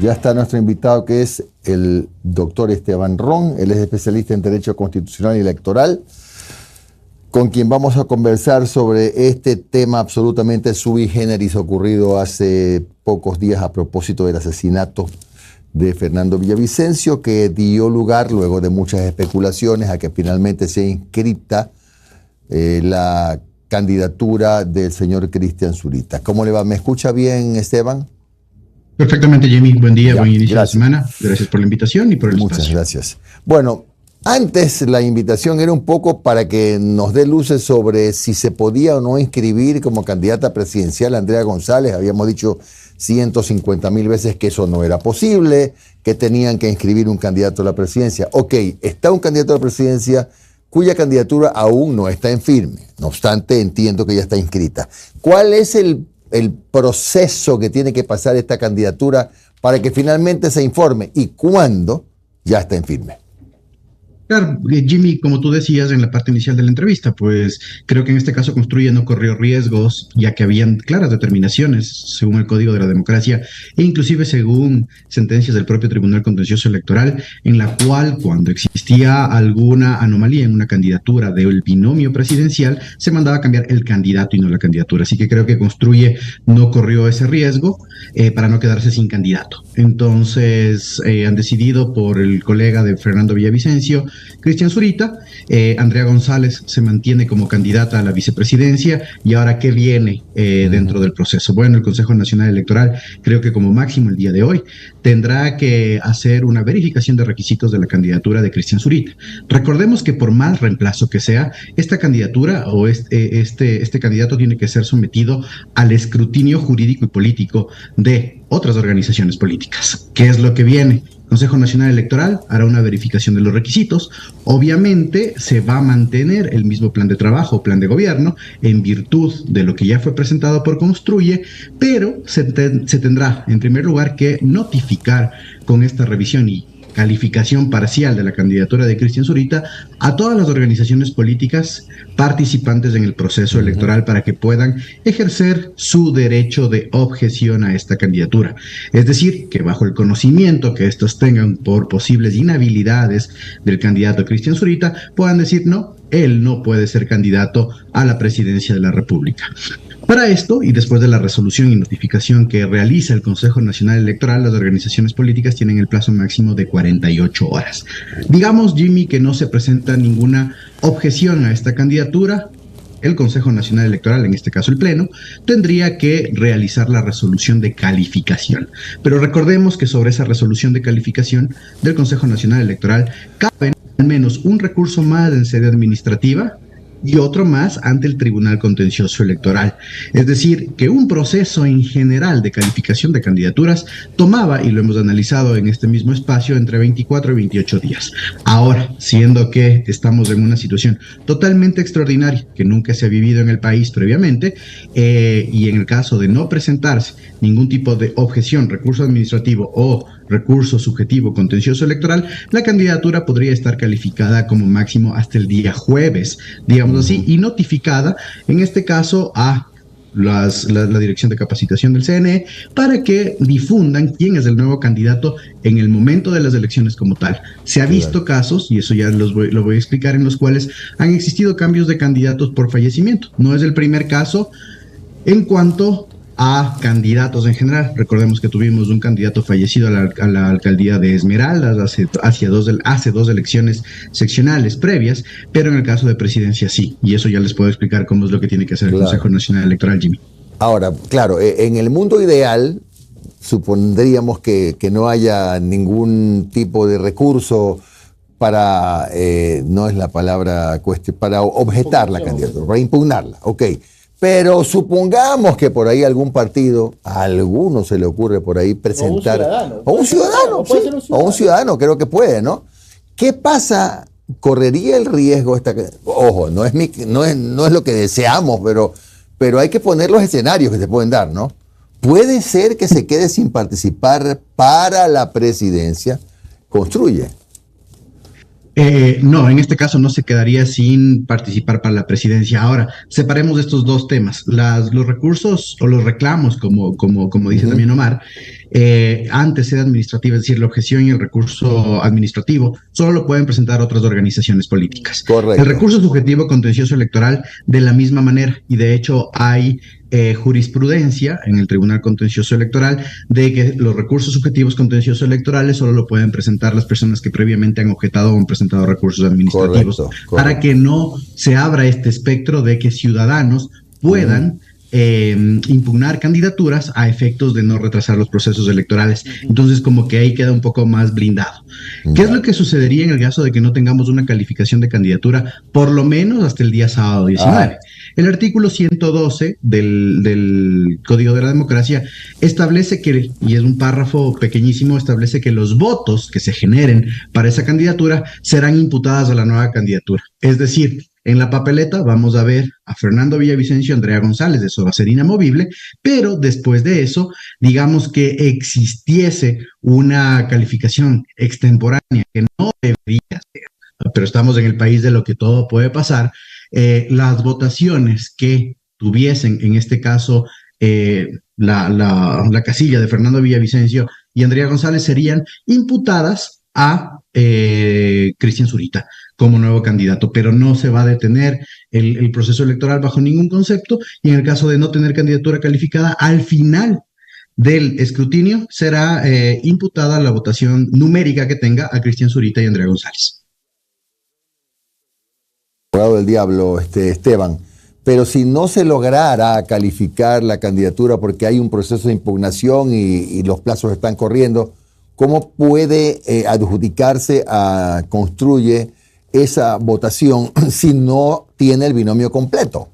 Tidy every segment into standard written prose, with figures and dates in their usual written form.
Ya está nuestro invitado, que es el doctor Esteban Ron. Él es especialista en Derecho Constitucional y Electoral, con quien vamos a conversar sobre este tema absolutamente sui generis ocurrido hace pocos días a propósito del asesinato de Fernando Villavicencio, que dio lugar, luego de muchas especulaciones, a que finalmente sea inscrita la candidatura del señor Cristian Zurita. ¿Cómo le va? ¿Me escucha bien, Esteban? Perfectamente, Jimmy. Buen día, buen inicio de semana. Gracias por la invitación y por el Muchas espacio. gracias. Bueno, antes la invitación era un poco para que nos dé luces sobre si se podía o no inscribir como candidata presidencial a Andrea González. Habíamos dicho 150,000 veces que eso no era posible, que tenían que inscribir un candidato a la presidencia. Ok, está un candidato a la presidencia cuya candidatura aún no está en firme. No obstante, entiendo que ya está inscrita. ¿Cuál es el proceso que tiene que pasar esta candidatura para que finalmente se informe y cuándo ya está en firme? Claro, Jimmy, como tú decías en la parte inicial de la entrevista, pues creo que en este caso Construye no corrió riesgos, ya que habían claras determinaciones según el Código de la Democracia e inclusive según sentencias del propio Tribunal Contencioso Electoral, en la cual cuando existía alguna anomalía en una candidatura del binomio presidencial, se mandaba a cambiar el candidato y no la candidatura. Así que creo que Construye no corrió ese riesgo para no quedarse sin candidato. Entonces han decidido por el colega de Fernando Villavicencio, Cristian Zurita, Andrea González se mantiene como candidata a la vicepresidencia. ¿Y ahora qué viene dentro del proceso? Bueno, el Consejo Nacional Electoral, creo que como máximo el día de hoy, tendrá que hacer una verificación de requisitos de la candidatura de Cristian Zurita. Recordemos que por mal reemplazo que sea, esta candidatura o este candidato tiene que ser sometido al escrutinio jurídico y político de otras organizaciones políticas. ¿Qué es lo que viene? Consejo Nacional Electoral hará una verificación de los requisitos. Obviamente se va a mantener el mismo plan de trabajo, plan de gobierno, en virtud de lo que ya fue presentado por Construye, pero se tendrá, en primer lugar, que notificar con esta revisión y calificación parcial de la candidatura de Cristian Zurita a todas las organizaciones políticas participantes en el proceso electoral para que puedan ejercer su derecho de objeción a esta candidatura. Es decir, que bajo el conocimiento que estos tengan por posibles inhabilidades del candidato Cristian Zurita, puedan decir no, él no puede ser candidato a la presidencia de la República. Para esto, y después de la resolución y notificación que realiza el Consejo Nacional Electoral, las organizaciones políticas tienen el plazo máximo de 48 horas. Digamos, Jimmy, que no se presenta ninguna objeción a esta candidatura, el Consejo Nacional Electoral, en este caso el Pleno, tendría que realizar la resolución de calificación. Pero recordemos que sobre esa resolución de calificación del Consejo Nacional Electoral cabe al menos un recurso más en sede administrativa y otro más ante el Tribunal Contencioso Electoral. Es decir, que un proceso en general de calificación de candidaturas tomaba, y lo hemos analizado en este mismo espacio, entre 24 y 28 días. Ahora, siendo que estamos en una situación totalmente extraordinaria, que nunca se ha vivido en el país previamente, y en el caso de no presentarse ningún tipo de objeción, recurso administrativo o recurso subjetivo contencioso electoral, la candidatura podría estar calificada como máximo hasta el día jueves, digamos así, y notificada, en este caso, a la Dirección de Capacitación del CNE para que difundan quién es el nuevo candidato en el momento de las elecciones como tal. Se ha visto casos, y eso ya lo voy a explicar, en los cuales han existido cambios de candidatos por fallecimiento. No es el primer caso en cuanto a candidatos en general. Recordemos que tuvimos un candidato fallecido a la alcaldía de Esmeraldas hace dos elecciones seccionales previas, pero en el caso de presidencia sí, y eso ya les puedo explicar cómo es lo que tiene que hacer el Consejo Nacional Electoral, Jimmy. Ahora, claro, en el mundo ideal supondríamos que no haya ningún tipo de recurso para, no es la palabra, para objetar la candidatura, para impugnarla, ok. Pero supongamos que por ahí algún partido, a alguno se le ocurre por ahí presentar... O un ciudadano, creo que puede, ¿no? ¿Qué pasa? ¿Correría el riesgo ojo, no es lo que deseamos, pero hay que poner los escenarios que se pueden dar, ¿no? Puede ser que se quede sin participar para la presidencia. Construye. No, en este caso no se quedaría sin participar para la presidencia. Ahora, separemos estos dos temas. Los recursos o los reclamos, como dice también Omar, ante sede administrativa, es decir, la objeción y el recurso administrativo, solo lo pueden presentar otras organizaciones políticas. Correcto. El recurso subjetivo contencioso electoral de la misma manera, y de hecho hay jurisprudencia en el Tribunal Contencioso Electoral de que los recursos subjetivos contenciosos electorales solo lo pueden presentar las personas que previamente han objetado o han presentado recursos administrativos, Correcto. para que no se abra este espectro de que ciudadanos puedan impugnar candidaturas a efectos de no retrasar los procesos electorales. Entonces, como que ahí queda un poco más blindado. ¿Qué es lo que sucedería en el caso de que no tengamos una calificación de candidatura, por lo menos hasta el día sábado 19? El artículo 112 del Código de la Democracia establece que, y es un párrafo pequeñísimo, establece que los votos que se generen para esa candidatura serán imputadas a la nueva candidatura. Es decir, en la papeleta vamos a ver a Fernando Villavicencio, Andrea González, eso va a ser inamovible, pero después de eso, digamos que existiese una calificación extemporánea que no debería ser, pero estamos en el país de lo que todo puede pasar. Las votaciones que tuviesen, en este caso, la casilla de Fernando Villavicencio y Andrea González serían imputadas a Cristian Zurita como nuevo candidato, pero no se va a detener el proceso electoral bajo ningún concepto, y en el caso de no tener candidatura calificada, al final del escrutinio será imputada la votación numérica que tenga a Cristian Zurita y Andrea González. Abogado del diablo, Esteban, pero si no se lograra calificar la candidatura porque hay un proceso de impugnación y los plazos están corriendo, ¿cómo puede adjudicarse a Construye esa votación si no tiene el binomio completo?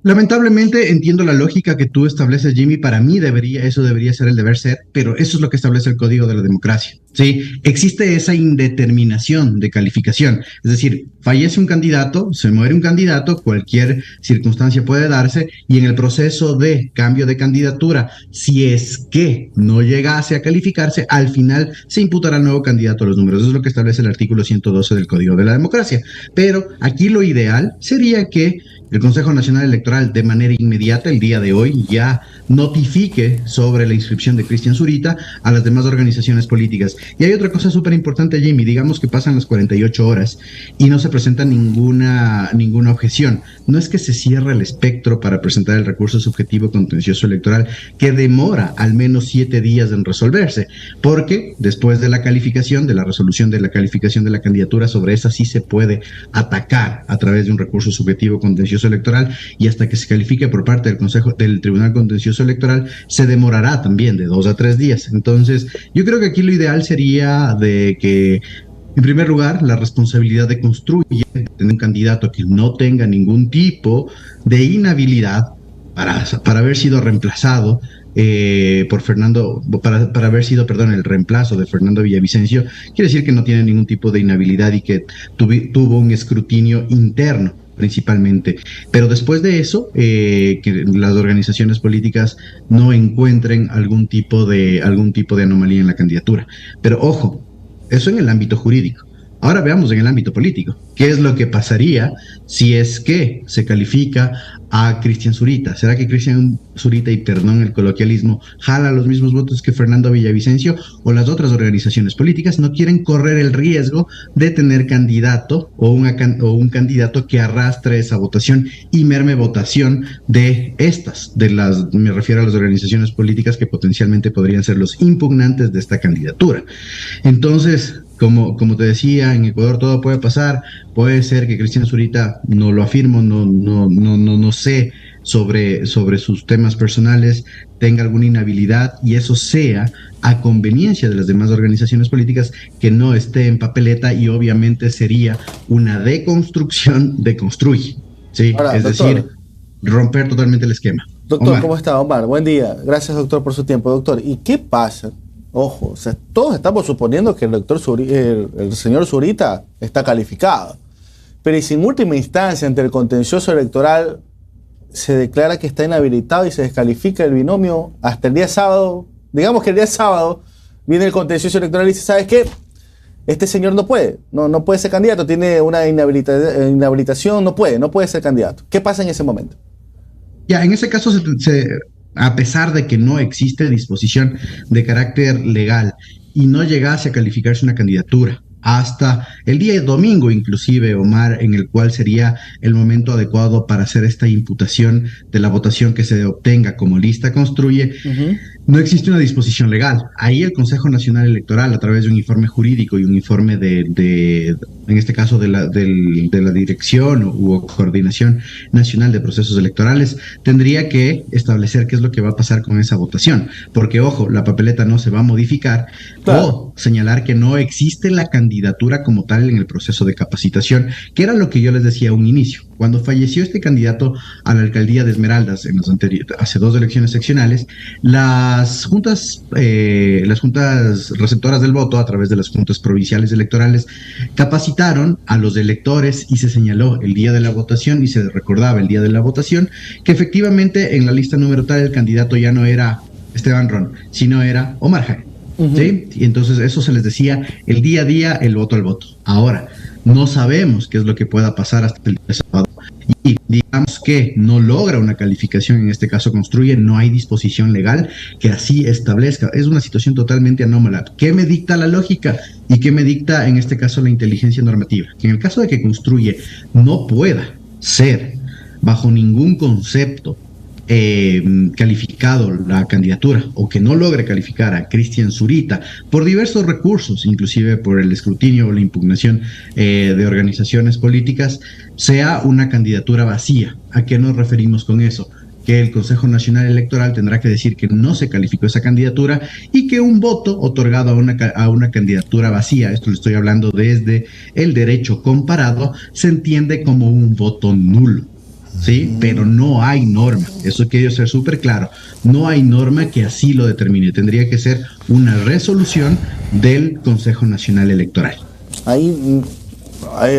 Lamentablemente entiendo la lógica que tú estableces, Jimmy. Para mí eso debería ser el deber ser, pero eso es lo que establece el Código de la Democracia. ¿Sí? Existe esa indeterminación de calificación. Es decir, fallece un candidato, se muere un candidato, cualquier circunstancia puede darse, y en el proceso de cambio de candidatura, si es que no llegase a calificarse, al final se imputará al nuevo candidato los números. Eso es lo que establece el artículo 112 del Código de la Democracia. Pero aquí lo ideal sería que el Consejo Nacional Electoral de manera inmediata, el día de hoy, ya notifique sobre la inscripción de Cristian Zurita a las demás organizaciones políticas. Y hay otra cosa súper importante, Jimmy. Digamos que pasan las 48 horas y no se presenta ninguna objeción. No es que se cierre el espectro para presentar el recurso subjetivo contencioso electoral, que demora al menos 7 días en resolverse, porque después de la calificación, de la resolución de la calificación de la candidatura, sobre esa sí se puede atacar a través de un recurso subjetivo contencioso electoral, y hasta que se califique por parte del Tribunal Contencioso Electoral se demorará también de 2 a 3 días. Entonces, yo creo que aquí lo ideal sería de que, en primer lugar, la responsabilidad de Construye tener un candidato que no tenga ningún tipo de inhabilidad para haber sido reemplazado por Fernando, para haber sido, el reemplazo de Fernando Villavicencio, quiere decir que no tiene ningún tipo de inhabilidad y que tuvo un escrutinio interno principalmente. Pero después de eso, que las organizaciones políticas no encuentren algún tipo de anomalía en la candidatura. Pero ojo, eso en el ámbito jurídico. Ahora veamos en el ámbito político. ¿Qué es lo que pasaría si es que se califica a Cristian Zurita? ¿Será que Cristian Zurita, y perdón el coloquialismo, jala los mismos votos que Fernando Villavicencio, o las otras organizaciones políticas no quieren correr el riesgo de tener candidato o un candidato que arrastre esa votación y merme votación me refiero a las organizaciones políticas que potencialmente podrían ser los impugnantes de esta candidatura? Entonces, como te decía, en Ecuador todo puede pasar. Puede ser que Cristian Zurita, no lo afirmo, no sé sobre sus temas personales, tenga alguna inhabilidad, y eso sea a conveniencia de las demás organizaciones políticas, que no esté en papeleta, y obviamente sería una deconstrucción de Construye, ¿sí? Ahora, es doctor, decir, romper totalmente el esquema. Doctor, Omar. ¿cómo está, Omar? Buen día. Gracias, doctor, por su tiempo. Doctor, ¿y qué pasa? Ojo, o sea, todos estamos suponiendo que el señor Zurita está calificado. Pero y si en última instancia, ante el contencioso electoral, se declara que está inhabilitado y se descalifica el binomio hasta el día sábado, digamos que el día sábado viene el contencioso electoral y dice, ¿sabes qué? Este señor no puede ser candidato, tiene una inhabilitación, no puede ser candidato. ¿Qué pasa en ese momento? Ya, en ese caso a pesar de que no existe disposición de carácter legal y no llegase a calificarse una candidatura hasta el día de domingo, inclusive, Omar, en el cual sería el momento adecuado para hacer esta imputación de la votación que se obtenga como lista construye, no existe una disposición legal. Ahí el Consejo Nacional Electoral, a través de un informe jurídico y un informe en este caso de la Dirección u Coordinación Nacional de Procesos Electorales, tendría que establecer qué es lo que va a pasar con esa votación. Porque, ojo, la papeleta no se va a modificar, claro, o señalar que no existe la candidatura como tal en el proceso de capacitación, que era lo que yo les decía a un inicio. Cuando falleció este candidato a la alcaldía de Esmeraldas hace 2 elecciones seccionales, las juntas receptoras del voto, a través de las juntas provinciales electorales, capacitaron a los electores y se señaló el día de la votación y se recordaba el día de la votación que efectivamente en la lista número tal el candidato ya no era Esteban Ron, sino era Omar Jaime. ¿Sí? Y entonces eso se les decía el día a día, el voto al voto. Ahora, no sabemos qué es lo que pueda pasar hasta el día de sábado. Y digamos que no logra una calificación, en este caso construye, no hay disposición legal que así establezca. Es una situación totalmente anómala. ¿Qué me dicta la lógica? ¿Y qué me dicta, en este caso, la inteligencia normativa? Que en el caso de que construye no pueda ser, bajo ningún concepto, calificado la candidatura o que no logre calificar a Cristian Zurita por diversos recursos, inclusive por el escrutinio o la impugnación de organizaciones políticas, sea una candidatura vacía. ¿A qué nos referimos con eso? Que el Consejo Nacional Electoral tendrá que decir que no se calificó esa candidatura y que un voto otorgado a una candidatura vacía, esto le estoy hablando desde el derecho comparado, se entiende como un voto nulo. Sí, pero no hay norma, eso quiero ser súper claro, no hay norma que así lo determine, tendría que ser una resolución del Consejo Nacional Electoral. Ahí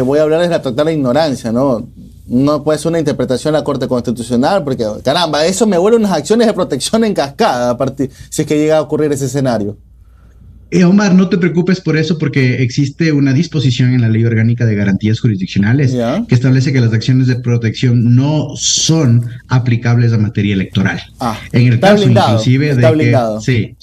voy a hablar de la total ignorancia, ¿no? No puede ser una interpretación de la Corte Constitucional, porque caramba, eso me vuelve unas acciones de protección en cascada, si es que llega a ocurrir ese escenario. Omar, no te preocupes por eso, porque existe una disposición en la Ley Orgánica de Garantías Jurisdiccionales que establece que las acciones de protección no son aplicables a materia electoral. En el caso blindado, inclusive de blindado. Sí,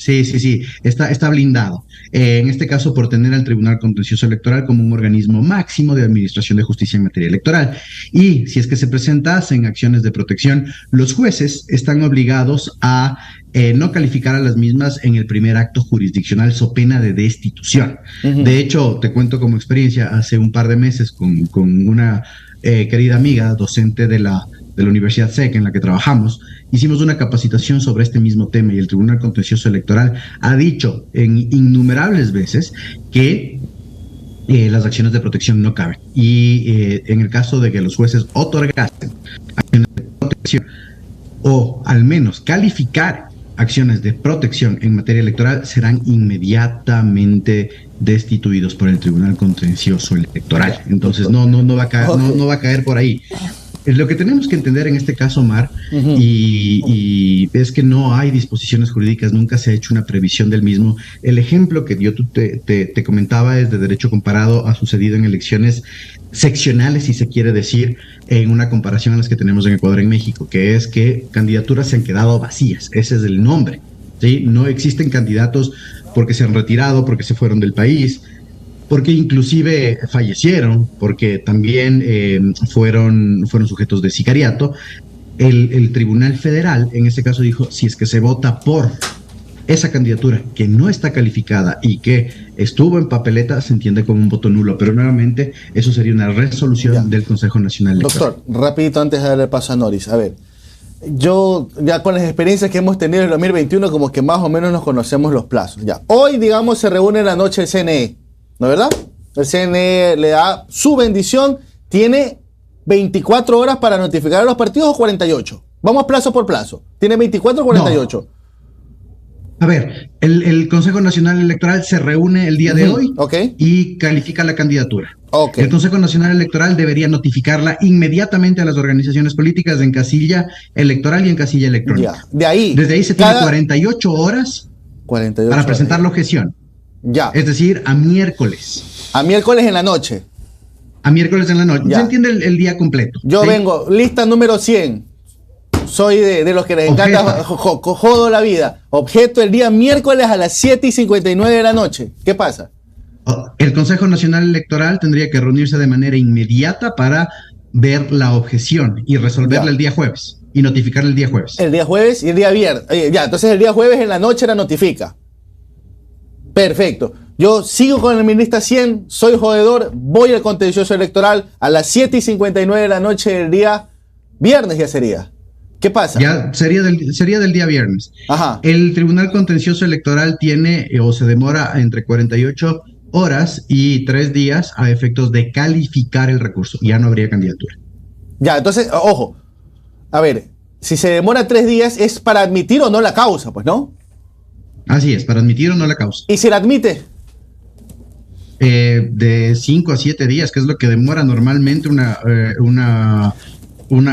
está blindado. En este caso, por tener al Tribunal Contencioso Electoral como un organismo máximo de administración de justicia en materia electoral. Y si es que se presentasen acciones de protección, los jueces están obligados a no calificar a las mismas en el primer acto jurisdiccional so pena de destitución. De hecho, te cuento como experiencia, hace un par de meses con una querida amiga, docente de la Universidad SEC en la que trabajamos, hicimos una capacitación sobre este mismo tema y el Tribunal Contencioso Electoral ha dicho en innumerables veces que las acciones de protección no caben. Y en el caso de que los jueces otorgasen acciones de protección o al menos calificar acciones de protección en materia electoral, serán inmediatamente destituidos por el Tribunal Contencioso Electoral. Entonces no va a caer por ahí. Lo que tenemos que entender en este caso, Omar, y es que no hay disposiciones jurídicas, nunca se ha hecho una previsión del mismo. El ejemplo que yo te comentaba es de derecho comparado, ha sucedido en elecciones seccionales, si se quiere decir, en una comparación a las que tenemos en Ecuador, en México, que es que candidaturas se han quedado vacías, ese es el nombre, ¿sí? No existen candidatos porque se han retirado, porque se fueron del país, porque inclusive fallecieron, porque también fueron sujetos de sicariato. El Tribunal Federal, en este caso, dijo, si es que se vota por esa candidatura que no está calificada y que estuvo en papeleta, se entiende como un voto nulo, pero nuevamente eso sería una resolución del Consejo Nacional Electoral. Doctor, rapidito antes de darle paso a Noris, a ver, yo ya con las experiencias que hemos tenido en el 2021 como que más o menos nos conocemos los plazos. Ya, hoy digamos se reúne en la noche el CNE, ¿no es verdad? El CNE le da su bendición, tiene 24 horas para notificar a los partidos o 48. Vamos plazo por plazo, tiene 24 o 48. No. A ver, el Consejo Nacional Electoral se reúne el día de hoy y califica la candidatura. El Consejo Nacional Electoral debería notificarla inmediatamente a las organizaciones políticas en casilla electoral y en casilla electrónica. Desde ahí se tiene 48 horas para presentar la objeción. Es decir, a miércoles. A miércoles en la noche. A miércoles en la noche. Se entiende el día completo. Yo vengo, lista número 100. soy de los que les encanta jodo la vida. Objeto el día miércoles a las 7:59 de la noche. ¿Qué pasa? El Consejo Nacional Electoral tendría que reunirse de manera inmediata para ver la objeción y resolverla el día jueves y notificarla el día jueves. El día jueves y el día viernes. Entonces el día jueves en la noche la notifica. Perfecto. Yo sigo con el ministro 100, soy jodedor, voy al contencioso electoral a las 7:59 de la noche del día viernes ya sería. ¿Qué pasa? Ya sería del día viernes. Ajá. El Tribunal Contencioso Electoral tiene o se demora entre 48 horas y 3 días a efectos de calificar el recurso. Ya no habría candidatura. Ya, entonces, ojo. A ver, si se demora 3 días es para admitir o no la causa, pues, ¿no? Así es, para admitir o no la causa. ¿Y si la admite? De 5 a 7 días, que es lo que demora normalmente una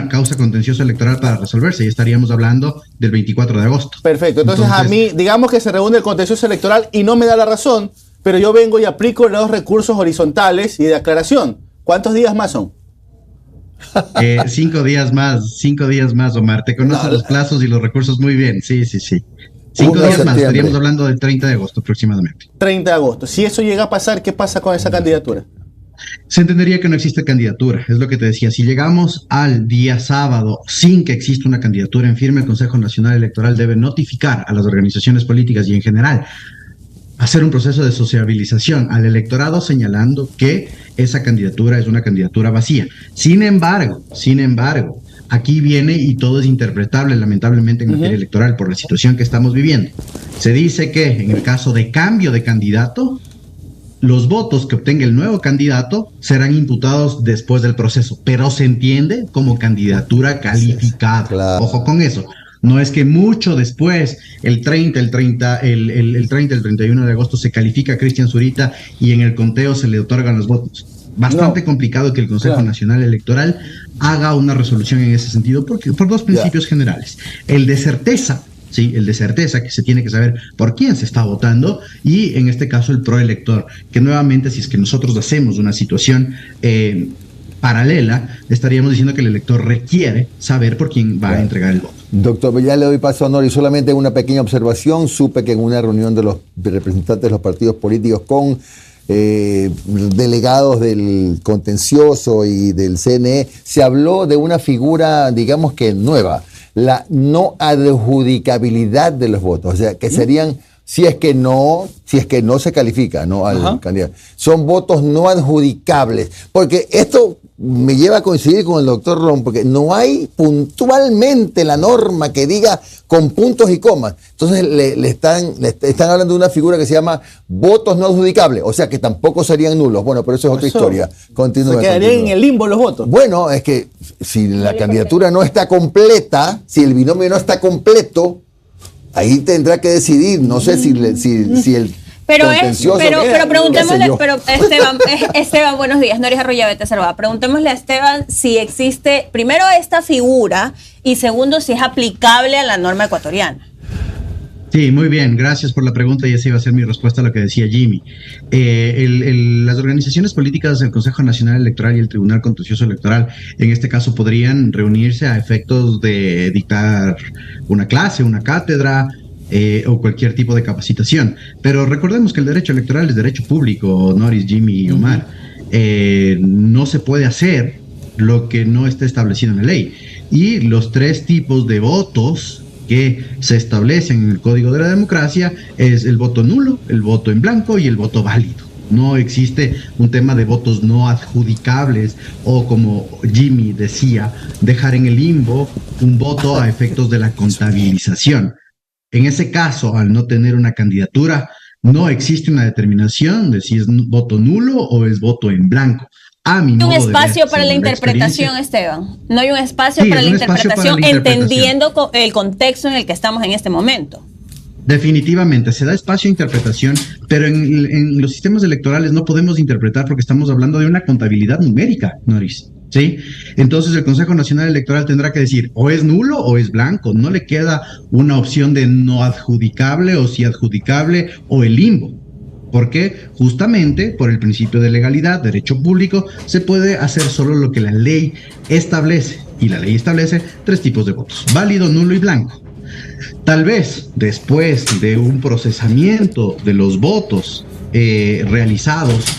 causa contenciosa electoral para resolverse, y estaríamos hablando del 24 de agosto. Perfecto, entonces a mí, digamos que se reúne el contencioso electoral y no me da la razón, pero yo vengo y aplico los recursos horizontales y de aclaración. ¿Cuántos días más son? 5 días más, Omar. Te conoces los plazos y los recursos muy bien. Sí. 5 días más, estaríamos hablando del 30 de agosto aproximadamente. 30 de agosto. Si eso llega a pasar, ¿qué pasa con esa candidatura? Se entendería que no existe candidatura, es lo que te decía. Si llegamos al día sábado sin que exista una candidatura en firme, el Consejo Nacional Electoral debe notificar a las organizaciones políticas y en general hacer un proceso de sociabilización al electorado señalando que esa candidatura es una candidatura vacía. Sin embargo, aquí viene y todo es interpretable lamentablemente en materia electoral por la situación que estamos viviendo. Se dice que en el caso de cambio de candidato, los votos que obtenga el nuevo candidato serán imputados después del proceso, pero se entiende como candidatura calificada. Claro. Ojo con eso. No es que mucho después, el 30, el 31 de agosto se califica a Cristian Zurita y en el conteo se le otorgan los votos. Bastante complicado que el Consejo Nacional Electoral haga una resolución en ese sentido por 2 principios generales. El de certeza, que se tiene que saber por quién se está votando, y en este caso el proelector, que nuevamente si es que nosotros hacemos una situación paralela, estaríamos diciendo que el elector requiere saber por quién va a entregar el voto. Doctor, ya le doy paso a Nori, solamente una pequeña observación. Supe que en una reunión de los representantes de los partidos políticos con delegados del contencioso y del CNE, se habló de una figura, digamos que nueva, la no adjudicabilidad de los votos, o sea, que serían, si es que no se califica, ¿no?, al candidato, son votos no adjudicables, porque esto me lleva a coincidir con el doctor Ron, porque no hay puntualmente la norma que diga con puntos y comas. Entonces le están hablando de una figura que se llama votos no adjudicables, o sea que tampoco serían nulos. Bueno, pero eso es otra historia. Continúa. Se quedarían en el limbo los votos. Bueno, es que si la candidatura no está completa, si el binomio no está completo, ahí tendrá que decidir. No sé si el pero preguntémosle, Esteban, buenos días, Noris Arroyavete Salva. Preguntémosle a Esteban si existe, primero, esta figura, y segundo, si es aplicable a la norma ecuatoriana. Sí, muy bien, gracias por la pregunta y esa iba a ser mi respuesta a lo que decía Jimmy. Las organizaciones políticas del Consejo Nacional Electoral y el Tribunal Contencioso Electoral, en este caso, podrían reunirse a efectos de dictar una clase, una cátedra, o cualquier tipo de capacitación. Pero recordemos que el derecho electoral es derecho público, Noris, Jimmy y Omar. No se puede hacer lo que no esté establecido en la ley. Y los 3 tipos de votos que se establecen en el Código de la Democracia es el voto nulo, el voto en blanco y el voto válido. No existe un tema de votos no adjudicables o, como Jimmy decía, dejar en el limbo un voto a efectos de la contabilización. En ese caso, al no tener una candidatura, no existe una determinación de si es voto nulo o es voto en blanco. No hay un espacio para la interpretación, Esteban. No hay un espacio para la interpretación, entendiendo el contexto en el que estamos en este momento. Definitivamente, se da espacio a interpretación, pero en los sistemas electorales no podemos interpretar porque estamos hablando de una contabilidad numérica, Noris. ¿Sí? Entonces el Consejo Nacional Electoral tendrá que decir o es nulo o es blanco, no le queda una opción de no adjudicable o sí adjudicable o el limbo, porque justamente por el principio de legalidad, derecho público, se puede hacer solo lo que la ley establece y la ley establece 3 tipos de votos: válido, nulo y blanco. Tal vez después de un procesamiento de los votos realizados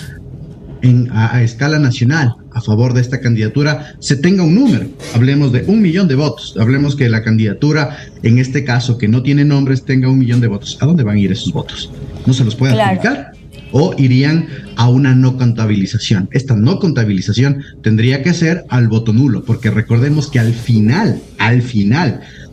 a escala nacional a favor de esta candidatura, se tenga un número. Hablemos de 1 millón de votos. Hablemos que la candidatura, en este caso, que no tiene nombres, tenga 1 millón de votos. ¿A dónde van a ir esos votos? ¿No se los puede adjudicar? ¿O irían a una no contabilización? Esta no contabilización tendría que ser al voto nulo, porque recordemos que al final,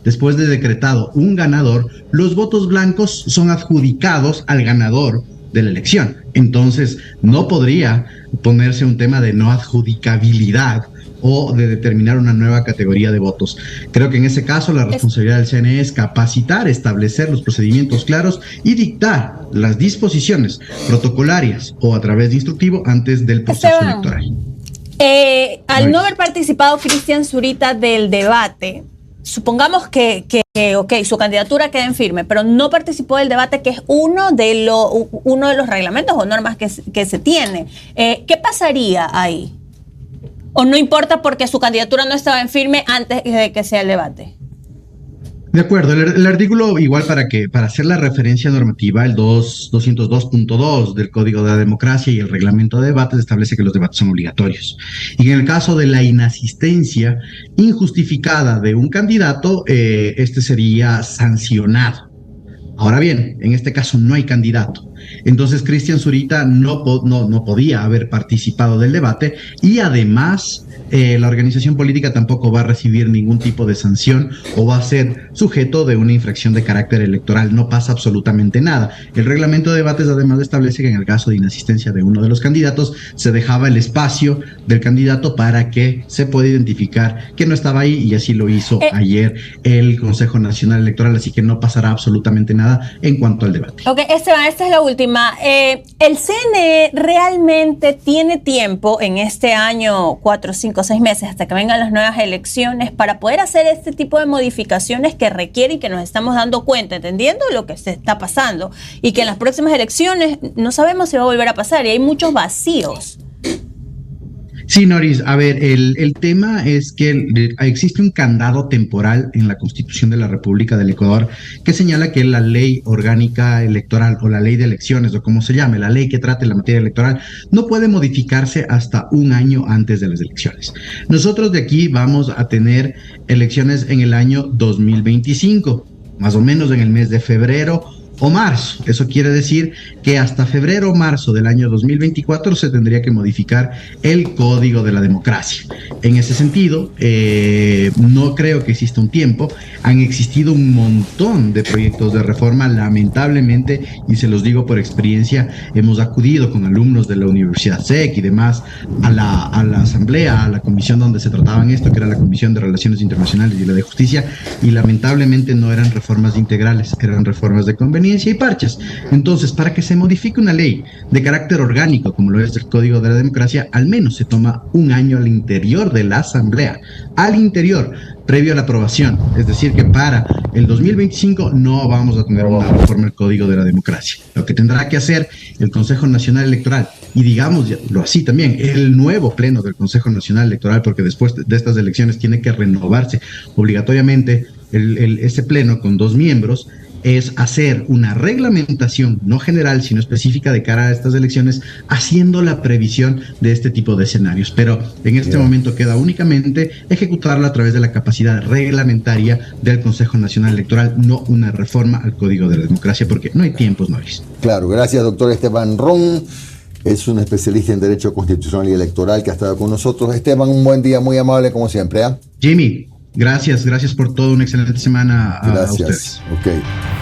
después de decretado un ganador, los votos blancos son adjudicados al ganador de la elección. Entonces, no podría ponerse un tema de no adjudicabilidad o de determinar una nueva categoría de votos. Creo que en ese caso la responsabilidad del CNE es capacitar, establecer los procedimientos claros y dictar las disposiciones protocolarias o a través de instructivo antes del proceso electoral. Al no haber participado Cristian Zurita del debate, supongamos que su candidatura queda en firme, pero no participó del debate, que es uno de los reglamentos o normas que se tiene. ¿Qué pasaría ahí? ¿O no importa porque su candidatura no estaba en firme antes de que sea el debate? De acuerdo, el artículo, igual para hacer la referencia normativa, el 202.2 del Código de la Democracia y el Reglamento de Debates establece que los debates son obligatorios. Y en el caso de la inasistencia injustificada de un candidato, este sería sancionado. Ahora bien, en este caso no hay candidato. Entonces Cristian Zurita no podía haber participado del debate y además la organización política tampoco va a recibir ningún tipo de sanción o va a ser sujeto de una infracción de carácter electoral. No pasa absolutamente nada. El reglamento de debates además establece que en el caso de inasistencia de uno de los candidatos se dejaba el espacio del candidato para que se pueda identificar que no estaba ahí, y así lo hizo ayer el Consejo Nacional Electoral, así que no pasará absolutamente nada en cuanto al debate. Ok, Esteban, esta es la última. ¿El CNE realmente tiene tiempo en este año, 4, 5, 6 meses, hasta que vengan las nuevas elecciones, para poder hacer este tipo de modificaciones que requiere y que nos estamos dando cuenta, entendiendo lo que se está pasando, y que en las próximas elecciones no sabemos si va a volver a pasar y hay muchos vacíos? Sí, Noris, a ver, el tema es que existe un candado temporal en la Constitución de la República del Ecuador que señala que la ley orgánica electoral o la ley de elecciones, o como se llame, la ley que trate la materia electoral, no puede modificarse hasta 1 año antes de las elecciones. Nosotros de aquí vamos a tener elecciones en el año 2025, más o menos en el mes de febrero o marzo. Eso quiere decir que hasta febrero o marzo del año 2024 se tendría que modificar el Código de la Democracia. En ese sentido, no creo que exista un tiempo. Han existido un montón de proyectos de reforma, lamentablemente, y se los digo por experiencia, hemos acudido con alumnos de la Universidad SEC y demás a la asamblea, a la comisión donde se trataban esto, que era la Comisión de Relaciones Internacionales y la de Justicia, y lamentablemente no eran reformas integrales, eran reformas de conveniencia y parches. Entonces, para que se modifique una ley de carácter orgánico, como lo es el Código de la Democracia, al menos se toma 1 año al interior de la Asamblea, al interior, previo a la aprobación. Es decir, que para el 2025 no vamos a tener una reforma del Código de la Democracia. Lo que tendrá que hacer el Consejo Nacional Electoral, y digámoslo así también, el nuevo pleno del Consejo Nacional Electoral, porque después de estas elecciones tiene que renovarse obligatoriamente ese pleno con 2 miembros, es hacer una reglamentación no general, sino específica de cara a estas elecciones, haciendo la previsión de este tipo de escenarios. Pero en este momento queda únicamente ejecutarlo a través de la capacidad reglamentaria del Consejo Nacional Electoral, no una reforma al Código de la Democracia, porque no hay tiempos, Noris. Claro, gracias, doctor Esteban Ron. Es un especialista en Derecho Constitucional y Electoral que ha estado con nosotros. Esteban, un buen día, muy amable como siempre. Jimmy, gracias por todo, una excelente semana a ustedes. Gracias, ok.